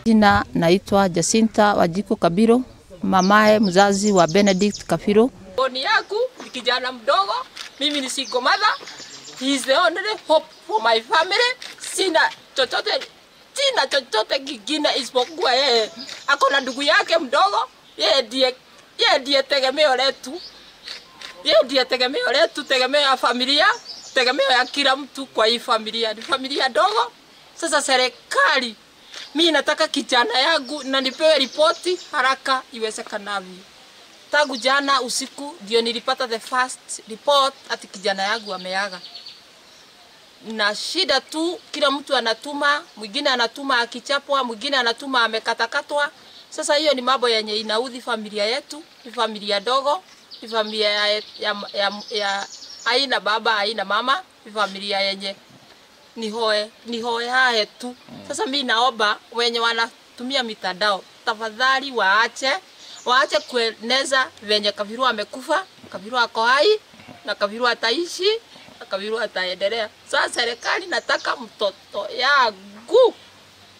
Jina naitwa Jacinta Wanjiku Kabiro, mamae mzazi wa Benedict Kabiro. Boni yangu ni kijana mdogo, mimi ni single mother. He is the only hope for my family. Sina chochote kingine isipokuwa yeye. Ako na ndugu yake mdogo, yeye ndiye tegemeo letu. Yeye ndiye tegemeo letu, tegemeo ya familia, tegemeo ya kila mtu kwa hii familia. Ni familia dogo. Sasa serikali, mimi nataka kijana yangu na nipewe ripoti haraka iwezekanavyo. Tangu jana usiku ndio nilipata the first report ati kijana yangu ameaga. Na shida tu, kila mtu anatuma, mwingine anatuma akichapwa, mwingine anatuma amekatakatwa. Sasa hiyo ni mambo yenye inaudhi familia yetu, ni familia dogo, ni familia ya haina baba, haina mama, ni familia yenye ni hoe hae tu. Sasa mimi naomba wenye wanatumia mitandao, tafadhali waache kueneza venye Kabiro amekufa, Kabiro ako hai, na Kabiro ataishi, na Kabiro ataendelea. Sasa serikali nataka mtoto yangu.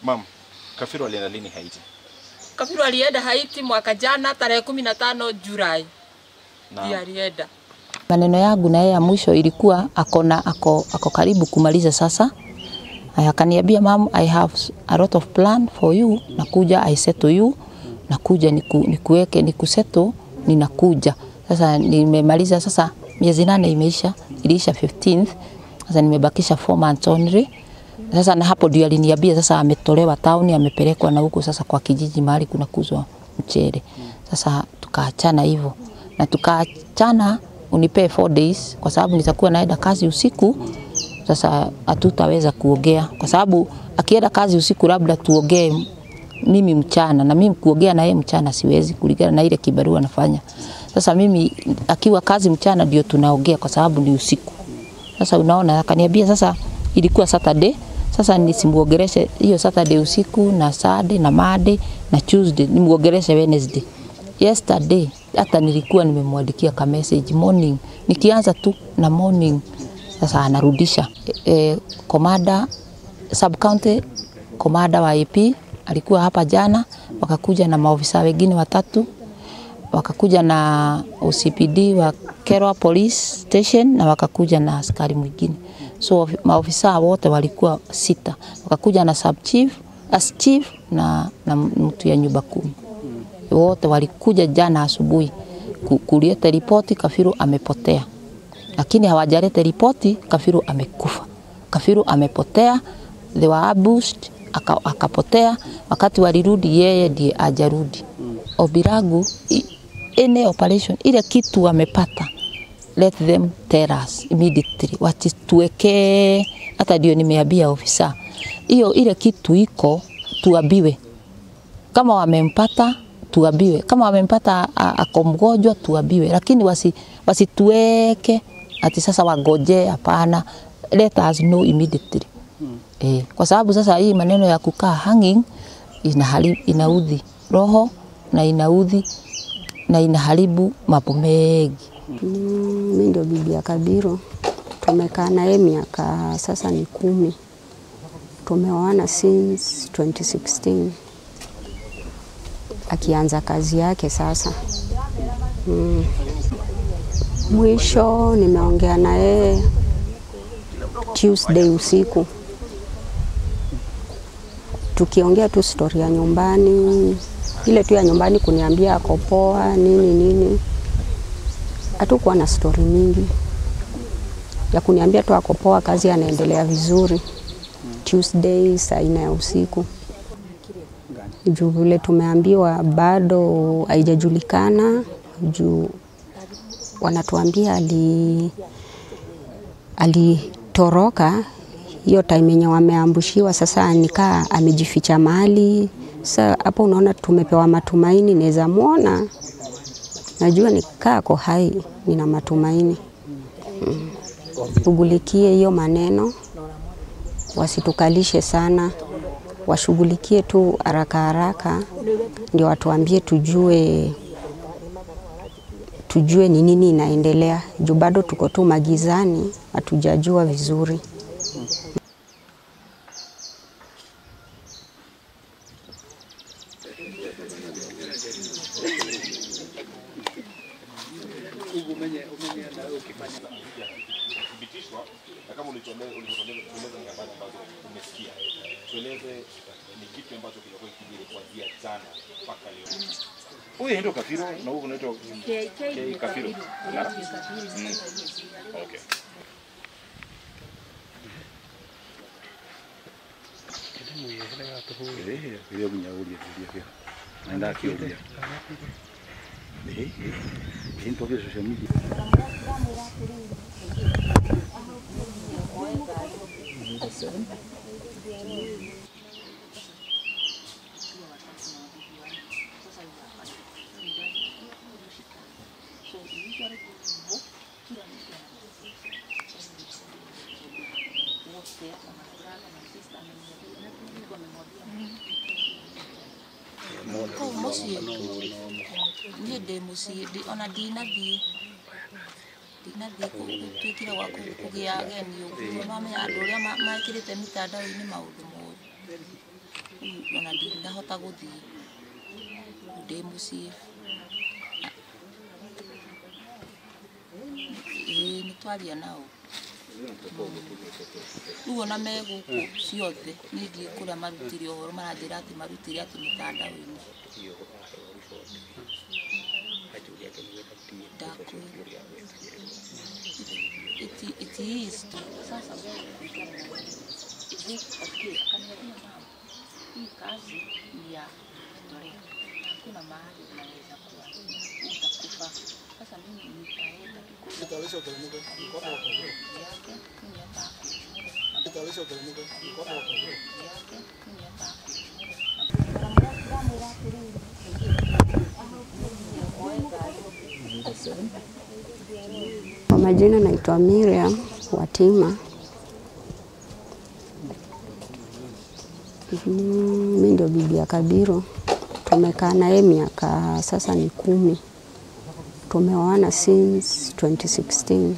Mama, Kabiro alienda lini Haiti? Kabiro alienda Haiti mwaka jana tarehe 15 Julai. Ndiye alienda. Maneno yangu na yeye ya mwisho ilikuwa ako karibu kumaliza sasa. Akaniambia, "Mom, I have a lot of plan for you. Nakuja I settle you. Nakuja nikuweke nikusettle, ninakuja." Sasa nimemaliza sasa, miezi 8 imeisha, iliisha 15th. Sasa nimebakisha 4 months only. Sasa na hapo ndio aliniambia sasa ametolewa town, amepelekwa na huko sasa kwa kijiji mahali kuna kuzwa mchele. Sasa tukaachana hivyo. Na tukaachana unipe 4 days kwa sababu nitakuwa naenda kazi usiku. Sasa hatutaweza kuongea kwa sababu akienda kazi usiku labda tuongee mimi mchana, na mimi kuongea na yeye mchana siwezi kulingana na ile kibarua nafanya. Sasa mimi akiwa kazi mchana ndio tunaongea kwa sababu ni usiku. Sasa unaona, akaniambia sasa ilikuwa Saturday, sasa nisimuongeleshe hiyo Saturday usiku na Sunday na Monday na Tuesday, nimuongeleshe Wednesday. Yesterday hata nilikuwa nimemwandikia ka message morning, nikianza tu na morning. Sasa anarudisha komanda sub county, komanda wa AP alikuwa hapa jana, wakakuja na maofisa wengine 3, wakakuja na OCPD wa Kerwa Police Station, na wakakuja na askari mwingine. So maofisa wote walikuwa 6, wakakuja na sub chief, as chief na mtu ya nyumba 10. Wote walikuja jana asubuhi kuleta ripoti Kabiro amepotea. Lakini hawajaleta ripoti Kabiro amekufa. Kabiro amepotea, they were ambushed, akapotea. Wakati walirudi yeye ndiye ajarudi. Obiragu any operation ile kitu wamepata, let them tell us immediately, tuweke. Hata ndio nimeambia ofisa hiyo ile kitu iko tuambiwe, kama wamempata tuambiwe, kama wamempata ako mgonjwa tuambiwe, lakini wasituweke ati sasa wagoje. Hapana, let us know immediately. Kwa sababu sasa hii maneno ya kukaa hanging inaudhi roho na inaudhi na inaharibu mambo mengi. Mimi ndio bibi ya Kabiro. Tumekaa naye miaka sasa ni 10. Tumeoana since 2016. Akianza kazi yake sasa. Mwisho nimeongea naye Tuesday usiku. Tukiongea tu story ya nyumbani, ile tu ya nyumbani kuniambia ako poa nini. Hatukuwa na story mingi. Ya kuniambia tu ako poa, kazi anaendelea vizuri. Tuesday saa 4 ya usiku. Juu vile tumeambiwa bado haijajulikana, juu wanatuambia alitoroka hiyo time yenye wameambushiwa. Sasa nikaa amejificha mahali. Sasa hapo unaona tumepewa matumaini, naweza muona. Najua nikaa ako hai, nina matumaini. Shughulikie hiyo maneno, wasitukalishe sana, washughulikie tu haraka ndio watuambie tujue ni nini inaendelea. Juu bado tuko tu magizani, hatujajua vizuri. Thibitishwa na kama ulitueleza ni habari ambazo umesikia. Tueleze ni kitu ambacho kilikuwa kikijiri kuanzia jana mpaka leo. Huyu ndio Kafiro na huyu unaitwa Kafiro. Okay. Video punya dia. Anda kira. Ini toke social media. Kau musi, ni de musi, di ona dina di tu kira waku kugia geni yo mama ya doria ma kire te mitandao ini maundu mo ona dina hota guthi de musi ni twaria nao uona me guku ciothe ni thie kuria marutire ohoro maranjira ati marutire ati mitandao ini it is sasa is okay kaniambia mama hii kazi ni ya dore kuna mahali unaweza kuwa utakufa sasa mimi nitaenda Kitalisho kelemuko mkono wako yake mimi hapa kitalisho kelemuko mkono wako yake mimi hapa Kwa majina naitwa Miriam Watima. Mimi ndio bibi ya Kabiro. Tumekaa naye miaka sasa ni 10. Tumeoana since 2016.